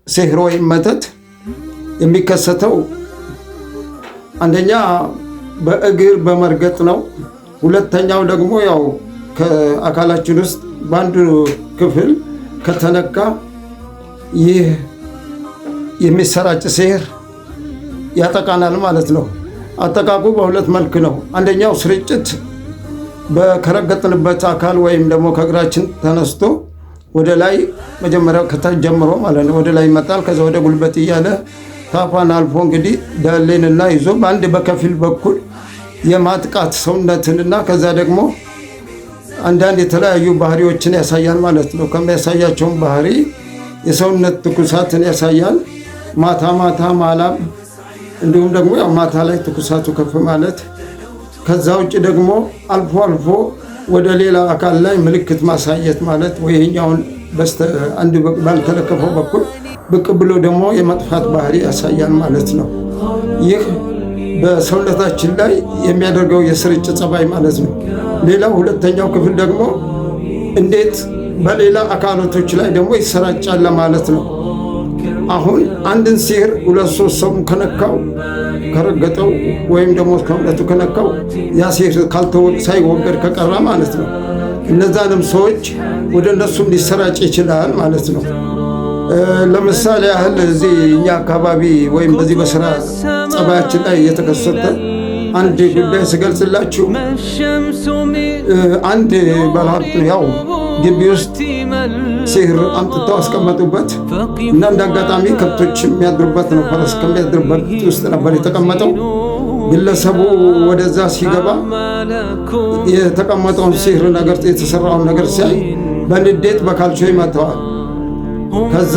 ሲህር ወይም መተት የሚከሰተው አንደኛ በእግር በመርገጥ ነው። ሁለተኛው ደግሞ ያው ከአካላችን ውስጥ በአንዱ ክፍል ከተነካ ይህ የሚሰራጭ ሲህር ያጠቃናል ማለት ነው። አጠቃቁ በሁለት መልክ ነው። አንደኛው ስርጭት ከረገጥንበት አካል ወይም ደግሞ ከእግራችን ተነስቶ ወደ ላይ መጀመሪያው ከታች ጀምሮ ማለት ነው ወደ ላይ ይመጣል። ከዛ ወደ ጉልበት እያለ ታፋን አልፎ እንግዲህ ዳሌንና ይዞ በአንድ በከፊል በኩል የማጥቃት ሰውነትንና ከዛ ደግሞ አንዳንድ የተለያዩ ባህሪዎችን ያሳያል ማለት ነው። ከሚያሳያቸውን ባህሪ የሰውነት ትኩሳትን ያሳያል። ማታ ማታ ማላም፣ እንዲሁም ደግሞ ያው ማታ ላይ ትኩሳቱ ከፍ ማለት። ከዛ ውጭ ደግሞ አልፎ አልፎ ወደ ሌላ አካል ላይ ምልክት ማሳየት ማለት ወይኛውን አንድ ባልተለከፈው በኩል ብቅ ብሎ ደግሞ የመጥፋት ባህሪ ያሳያል ማለት ነው። ይህ በሰውነታችን ላይ የሚያደርገው የስርጭት ጸባይ ማለት ነው። ሌላው ሁለተኛው ክፍል ደግሞ እንዴት በሌላ አካላቶች ላይ ደግሞ ይሰራጫል ማለት ነው። አሁን አንድን ሲህር 2-3 ሰው ከነካው ከረገጠው ወይም ደግሞ ከእምነቱ ከነካው ያ ሲህር ሳይወገድ ከቀረ ማለት ነው እነዛንም ሰዎች ወደ እነሱም ሊሰራጭ ይችላል ማለት ነው። ለምሳሌ ያህል እዚህ እኛ አካባቢ ወይም በዚህ በስራ ጸባያችን ላይ የተከሰተ አንድ ጉዳይ ስገልጽላችሁ አንድ ባለሀብት ያው ግቢ ውስጥ ሲህር አምጥተው አስቀመጡበት እና እንደ አጋጣሚ ከብቶች የሚያድሩበት ነው። ፈረስ ከሚያድርበት ውስጥ ነበር የተቀመጠው። ግለሰቡ ወደዛ ሲገባ የተቀመጠውን ሲህር ነገር የተሰራውን ነገር ሲያይ በንዴት በካልቾ ይመታዋል። ከዛ